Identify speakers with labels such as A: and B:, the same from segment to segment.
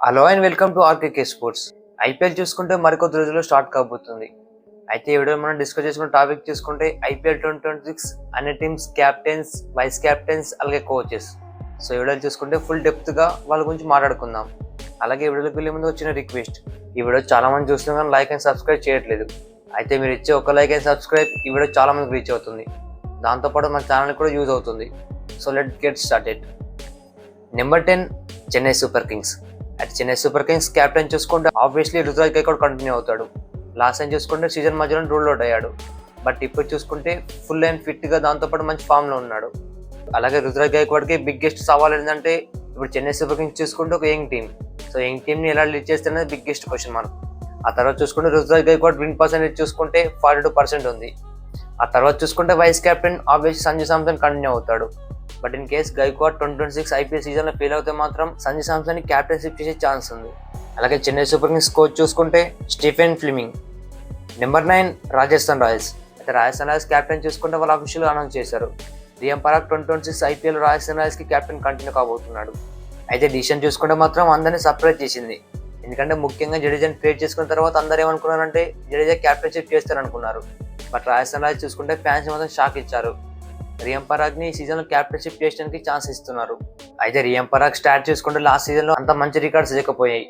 A: Hello and welcome to RKK sports. IPL చూసుకుంటే మరికొద్ది రోజుల్లో స్టార్ట్ కాబోతుంది. అయితే ఈ వీడియో మనం డిస్కస్ చేసుకున్న టాపిక్ చూసుకుంటే ఐపీఎల్ 2026 అన్ని టీమ్స్ క్యాప్టెన్స్, వైస్ క్యాప్టెన్స్, అలాగే కోచెస్. సో ఈ వీడియో చూసుకుంటే ఫుల్ డెప్త్గా వాళ్ళ గురించి మాట్లాడుకుందాం. అలాగే ఈ వీడియోకి వెళ్ళే ముందు వచ్చిన రిక్వెస్ట్, ఈ వీడియో చాలా మంది చూస్తున్నారు కానీ లైక్ అండ్ సబ్స్క్రైబ్ చేయట్లేదు. అయితే మీరు ఇచ్చే ఒక లైక్ అండ్ సబ్స్క్రైబ్ ఈ వీడియో చాలా మందికి రీచ్ అవుతుంది, దాంతోపాటు మన ఛానల్ కూడా యూజ్ అవుతుంది. So let get started. Number 10 Chennai Super Kings. అయితే చెన్నై సూపర్ కింగ్స్ క్యాప్టెన్ చూసుకుంటే ఆబ్వియస్లీ రుతురాజ్ గైక్వాడ్ కంటిన్యూ అవుతాడు. లాస్ట్ టైం చూసుకుంటే సీజన్ మధ్యలో రూల్ అవుట్ అయ్యాడు, బట్ ఇప్పుడు చూసుకుంటే ఫుల్ అండ్ ఫిట్గా దాంతోపాటు మంచి ఫామ్లో ఉన్నాడు. అలాగే రుతురాజ్ గైక్వాడ్కి బిగ్గెస్ట్ సవాల్ ఏంటంటే ఇప్పుడు చెన్నై సూపర్ కింగ్స్ చూసుకుంటే ఒక యంగ్ టీమ్. సో యంగ్ టీమ్ని ఎలా లీడ్ చేస్తే బిగ్గెస్ట్ క్వశ్చన్ మార్క్. ఆ తర్వాత చూసుకుంటే రుతురాజ్ గైక్వాడ్ విన్ పర్సెంటేజ్ చూసుకుంటే 42% ఉంది. ఆ తర్వాత చూసుకుంటే vice captain obviously Sanju Samson continue అవుతాడు. But in case Gaikwad 2026 IPL సీజన్లో ఫెయిల్ అవుతే మాత్రం సంజు శాంసన్ని క్యాప్టెన్షిప్ చేసే ఛాన్స్ ఉంది. అలాగే చెన్నై సూపర్ కింగ్స్ కోచ్ చూసుకుంటే Stephen Fleming. Number 9 Rajasthan Royals. అయితే రాజస్థాన్ రాయల్స్ క్యాప్టెన్ చూసుకుంటే వాళ్ళు అఫీషియల్గా అనౌన్స్ చేశారు. రియాన్ పరాగ్ 2026 ఐపీఎల్ రాజస్థాన్ రాయల్స్కి క్యాప్టెన్ కంటిన్యూ కాబోతున్నాడు. అయితే డిసిషన్ చూసుకుంటే మాత్రం అందరినీ సర్ప్రైజ్ చేసింది. ఎందుకంటే ముఖ్యంగా జడేజాని ట్రేడ్ చేసుకున్న తర్వాత అందరూ ఏమనుకున్నారంటే జడేజా క్యాప్టెన్షిప్ చేస్తారనుకున్నారు. బట్ రాజస్థాన్ రాయల్స్ చూసుకుంటే ఫ్యాన్స్ మాత్రం షాక్ ఇచ్చారు. రియాన్ పరాగ్ని ఈ సీజన్లో క్యాప్టెన్షిప్ చేయడానికి ఛాన్స్ ఇస్తున్నారు. అయితే రియాన్ పరాగ్ స్టార్ట్ చూసుకుంటే లాస్ట్ సీజన్లో అంత మంచి రికార్డ్స్ లేకపోయాయి,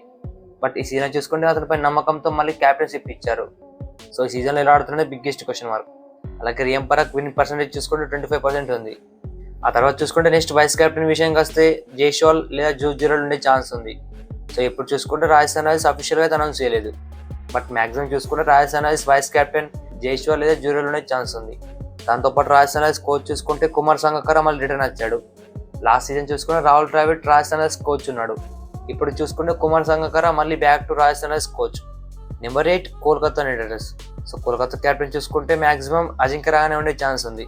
A: బట్ ఈ సీజన్ చూసుకుంటే అతనిపై నమ్మకంతో మళ్ళీ క్యాప్టెన్షిప్ ఇచ్చారు. సో ఈ సీజన్లో ఎలా ఆడుతున్నది బిగ్గెస్ట్ క్వశ్చన్ మార్క్. అలాగే రియాన్ పరాగ్ విన్ పర్సెంటేజ్ చూసుకుంటే 25% ఉంది. ఆ తర్వాత చూసుకుంటే నెక్స్ట్ వైస్ కెప్టెన్ విషయానికి వస్తే జైస్వాల్ లేదా జూజిరల్ ఉండే ఛాన్స్ ఉంది. సో ఇప్పుడు చూసుకుంటే రాజస్థాన్ రాయల్స్ అఫీషియల్గా అయితే అనౌన్స్ చేయలేదు, బట్ మ్యాక్సిమం చూసుకుంటే Rajasthan Royals vice captain Jaiswal లేదా జూజిరల్ ఉండే ఛాన్స్ ఉంది. దాంతోపాటు రాజస్థాన్ రాయల్స్ కోచ్ చూసుకుంటే కుమార్ సంగక్కర మళ్ళీ రిటర్న్ వచ్చాడు. లాస్ట్ సీజన్ చూసుకుంటే రాహుల్ ద్రావిడ్ రాజస్థాన్ రాయల్స్ కోచ్ ఉన్నాడు. ఇప్పుడు చూసుకుంటే కుమార్ సంగక్కర మళ్ళీ back to Rajasthan Royals coach. Number 8 Kolkata night riders. So Kolkata captain చూసుకుంటే మాక్సిమం అజింక్య రహానే ఉండే ఛాన్స్ ఉంది.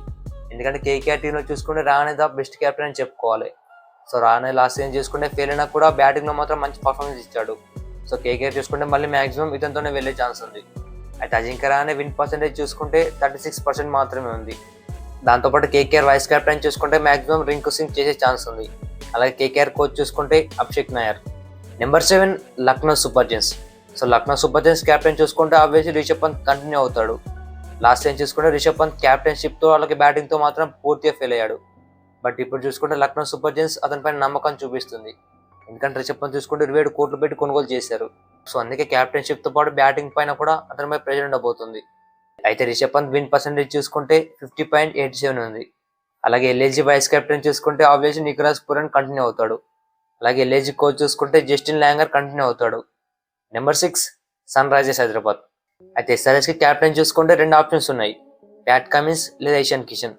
A: ఎందుకంటే కేకేఆర్ టీంలో చూసుకుంటే రహానే ద బెస్ట్ క్యాప్టెన్ అని చెప్పుకోవాలి. సో రహానే లాస్ట్ సీజన్ చూసుకుంటే ఫెయిల్ అయినా కూడా బ్యాటింగ్లో మాత్రం మంచి పర్ఫార్మెన్స్ ఇచ్చాడు. సో కేకేఆర్ చూసుకుంటే మళ్ళీ మాక్సిమం ఇతనితోనే వెళ్ళే ఛాన్స్ ఉంది. అయితే అజింక్య రహానే విన్ పర్సెంటేజ్ చూసుకుంటే 36% మాత్రమే ఉంది. దాంతోపాటు కేకేఆర్ వైస్ కెప్టెన్ చూసుకుంటే మాక్సిమం రింకు సింగ్ చేసే ఛాన్స్ ఉంది. అలాగే కేకేఆర్ కోచ్ చూసుకుంటే Abhishek Nair. Number 7 Lucknow super giants. So Lucknow super giants captain చూసుకుంటే ఆబ్వియస్లీ రిషబ్ పంత్ కంటిన్యూ అవుతాడు. లాస్ట్ టైం చూసుకుంటే రిషబ్ పంత్ క్యాప్టెన్షిప్తో అలాగే బ్యాటింగ్తో మాత్రం పూర్తిగా ఫెయిల్ అయ్యాడు. బట్ ఇప్పుడు చూసుకుంటే లక్నో సూపర్ జెయింట్స్ అతనిపైన నమ్మకం చూపిస్తుంది. ఎందుకంటే రిషబ్ పంత్ చూసుకుంటే 27 కోట్లు పెట్టి కొనుగోలు చేశారు. సో అందుకే క్యాప్టెన్షిప్తో పాటు బ్యాటింగ్ పైన కూడా అతనిపై ప్రెజర్ ఉండబోతుంది. అయితే రిషబ్ పంత్ విన్ పర్సెంటేజ్ చూసుకుంటే 50.87 ఉంది. అలాగే ఎల్ఏజీ వైస్ కెప్టెన్ చూసుకుంటే ఆబ్వియస్లీ నికోలస్ పూరన్ కంటిన్యూ అవుతాడు. అలాగే ఎల్ఏజీ కోచ్ చూసుకుంటే జస్టిన్ లాంగర్ కంటిన్యూ అవుతాడు. Number 6 Sunrisers Hyderabad. అయితే ఎస్ఆర్ఎస్కి క్యాప్టెన్ చూసుకుంటే 2 ఆప్షన్స్ ఉన్నాయి, ప్యాట్ కమిన్స్ లేదా Ishan Kishan.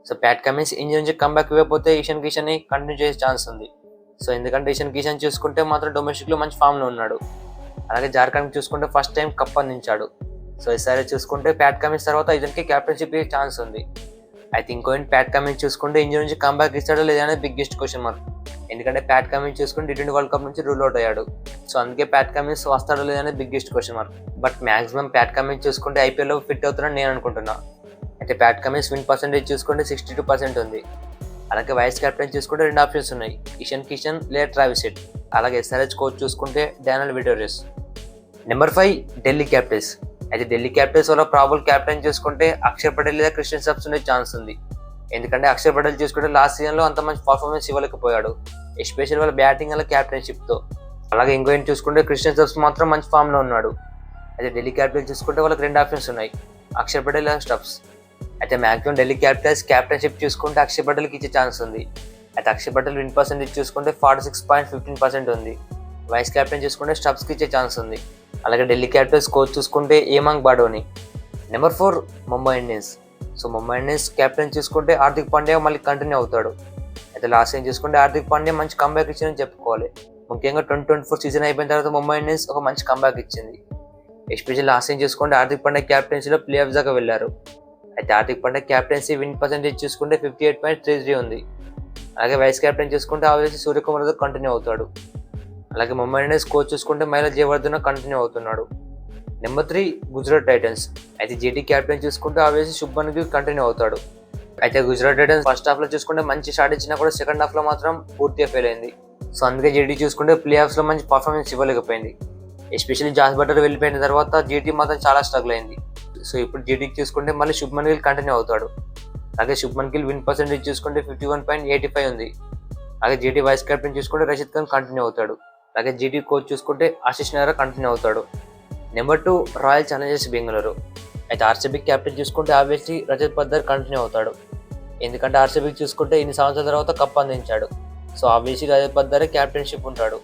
A: So Pat Cummins engine నుంచి కంబ్యాక్ ఇవ్వకపోతే ఇషాన్ కిషన్ని కంటిన్యూ చేసే ఛాన్స్ ఉంది. సో ఎందుకంటే ఇషాన్ కిషన్ చూసుకుంటే మాత్రం డొమెస్టిక్లో మంచి ఫామ్లో ఉన్నాడు. అలాగే జార్ఖండ్ చూసుకుంటే ఫస్ట్ టైం కప్ అందించాడు. సో ఎస్ఆర్ఎస్ చూసుకుంటే ప్యాట్ కమిన్స్ తర్వాత ఇతనికి క్యాప్టెన్షిప్ ఇచ్చే ఛాన్స్ ఉంది. అయితే ఇంకోటి ప్యాట్ కమిన్స్ చూసుకుంటే ఇంజన్ నుంచి కంబ్యాక్ ఇస్తాడో లేదా అనేది బిగ్గెస్ట్ క్వశ్చన్ మార్క్. ఎందుకంటే ప్యాట్ కమిన్స్ చూసుకుంటే T20 వరల్డ్ కప్ నుంచి రూల్ అవుట్ అయ్యాడు. సో అందుకే ప్యాట్ కమిన్స్ వస్తాడో లేదా అనేది biggest question mark. But maximum Pat Cummins చూసుకుంటే ఐపీఎల్లో ఫిట్ అవుతాడని నేను అనుకుంటున్నా. అయితే ప్యాట్ కమిన్స్ విన్ పర్సెంటేజ్ చూసుకుంటే 62% ఉంది. అలాగే వైస్ కెప్టెన్ చూసుకుంటే 2 ఆప్షన్స్ ఉన్నాయి, ఇషాన్ కిషన్ లేదా ట్రావిస్ హెడ్. అలాగే ఎస్ఆర్హెచ్ కోచ్ చూసుకుంటే Daniel Vettori. Number 5 Delhi Capitals. అయితే ఢిల్లీ క్యాపిటల్స్ వల్ల ప్రాబుల్ క్యాప్టెన్ చూసుకుంటే అక్షర్ పటేల్ లేదా క్రిస్టియన్ సబ్స్ ఉండే ఛాన్స్ ఉంది. ఎందుకంటే అక్షర్ పటేల్ చూసుకుంటే లాస్ట్ సీజన్లో అంత మంచి పర్ఫార్మెన్స్ ఇవ్వలేకపోయాడు, ఎస్పెషల్లీ వాళ్ళ బ్యాటింగ్ అలా క్యాప్టెన్షిప్తో. అలాగే ఇంకోటి చూసుకుంటే క్రిస్టియన్ సబ్స్ మాత్రం మంచి ఫామ్లో ఉన్నాడు. అయితే ఢిల్లీ క్యాపిటల్స్ చూసుకుంటే వాళ్ళకి 2 ఆప్షన్స్ ఉన్నాయి, అక్షర్ పటేల్ లేదా స్టబ్స్. అయితే మ్యాక్సిమం ఢిల్లీ క్యాపిటల్స్ క్యాప్టెన్షిప్ చూసుకుంటే అక్షర్ పటేల్కి ఇచ్చే ఛాన్స్ ఉంది. అయితే అక్షర్ పటేల్ విన్ పర్సెంటేజ్ చూసుకుంటే 46.15% ఉంది. వైస్ కెప్టెన్ చూసుకుంటే స్టబ్స్కి ఇచ్చే ఛాన్స్ ఉంది. అలాగే ఢిల్లీ క్యాపిటల్స్ కోచ్ చూసుకుంటే Hemang Badani. Number 4 Mumbai Indians. So Mumbai Indians captain చూసుకుంటే హార్దిక్ పాండ్యా మళ్ళీ కంటిన్యూ అవుతాడు. అయితే లాస్ట్ టైం చూసుకుంటే హార్దిక్ పాండ్యా మంచి కంబ్యాక్ ఇచ్చిందని చెప్పుకోవాలి. ముఖ్యంగా 2024 సీజన్ అయిపోయిన తర్వాత ముంబై ఇండియన్స్ ఒక మంచి కంబ్యాక్ ఇచ్చింది. ఎస్పెషల్లీ లాస్ట్ టైం చూసుకుంటే హార్దిక్ పాండ్యా క్యాప్టెన్సీలో ప్లే ఆఫ్ దాకా వెళ్ళారు. అయితే Hardik Pandya captaincy win percentage చూసుకుంటే 58.33 ఉంది. అలాగే వైస్ కెప్టెన్ చూసుకుంటే ఆబ్వియస్లీ సూర్యకుమార్ యాదవ్ కంటిన్యూ అవుతాడు. అలాగే ముంబై ఇండియన్స్ కోచ్ చూసుకుంటే మైలా జయవర్ధన కంటిన్యూ అవుతున్నాడు. Number 3 Gujarat Titans. అయితే జేటీ క్యాప్టెన్ చూసుకుంటే ఆబ్వియస్లీ శుభ్మన్ గిల్ కంటిన్యూ అవుతాడు. అయితే గుజరాత్ టైటన్స్ ఫస్ట్ హాఫ్లో చూసుకుంటే మంచి స్టార్ట్ ఇచ్చినా కూడా సెకండ్ హాఫ్లో మాత్రం పూర్తిగా ఫెయిల్ అయింది. సో అందుకే జీటీ చూసుకుంటే ప్లే ఆఫ్స్లో మంచి పర్ఫార్మెన్స్ ఇవ్వలేకపోయింది. ఎస్పెషల్లీ జాస్ బట్లర్ వెళ్ళిపోయిన తర్వాత జీటీ మాత్రం చాలా స్ట్రగుల్ అయింది. సో ఇప్పుడు జీటీకి చూసుకుంటే మళ్ళీ శుభ్మన్ గిల్ కంటిన్యూ అవుతాడు. అలాగే శుభ్మన్ గిల్ విన్ పర్సెంటేజ్ చూసుకుంటే 51.85 ఉంది. అలాగే జీటీ వైస్ కెప్టెన్ చూసుకుంటే రషీద్ ఖాన్ కంటిన్యూ అవుతాడు. అలాగే జీటీ కోచ్ చూసుకుంటే ఆశిష్ నెహ్రా కంటిన్యూ అవుతాడు. Number 2 royal Challengers Bengaluru. అయితే ఆర్సీబీ కెప్టెన్ చూసుకుంటే ఆబ్వియస్లీ రజత్ పద్దర్ కంటిన్యూ అవుతాడు. ఎందుకంటే ఆర్సీబీ చూసుకుంటే ఇన్ని సంవత్సరాల తర్వాత కప్ అందించాడు. సో ఆబ్వియస్లీ రజత్ పద్దర్ క్యాప్టెన్షిప్ ఉంటాడు.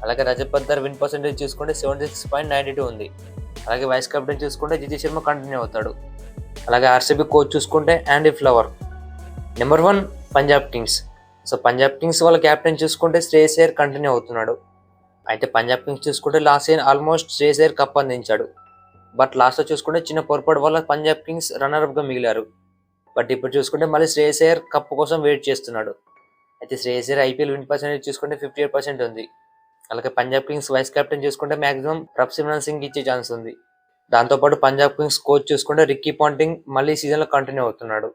A: అలాగే రజత్ పద్దర్ విన్ పర్సెంటేజ్ చూసుకుంటే 76.92 ఉంది. అలాగే వైస్ కెప్టెన్ చూసుకుంటే జితేష్ శర్మ కంటిన్యూ అవుతాడు. అలాగే ఆర్సీబీ కోచ్ చూసుకుంటే యాండీ flower. Number 1 Punjab Kings. So Punjab Kings వాళ్ళ కెప్టెన్ చూసుకుంటే శ్రేయస్ అయ్యర్ కంటిన్యూ అవుతున్నాడు. అయితే పంజాబ్ కింగ్స్ చూసుకుంటే last year almost Shreyas Iyer cup అందించాడు. బట్ లాస్ట్లో చూసుకుంటే చిన్న పొరపాటు వల్ల పంజాబ్ కింగ్స్ రన్నర్అప్గా మిగిలారు. బట్ ఇప్పుడు చూసుకుంటే మళ్ళీ శ్రేయస్ అయ్యర్ కప్ కోసం వెయిట్ చేస్తున్నాడు. అయితే Shreyas Iyer IPL win percentage చూసుకుంటే 58% ఉంది. అలాగే పంజాబ్ కింగ్స్ వైస్ కెప్టెన్ చూసుకుంటే మాక్సిమం ప్రభ్సిమ్రన్ సింగ్ ఇచ్చే ఛాన్స్ ఉంది. దాంతోపాటు పంజాబ్ కింగ్స్ కోచ్ చూసుకుంటే రిక్కీ పాంటింగ్ మళ్ళీ సీజన్లో కంటిన్యూ అవుతున్నాడు.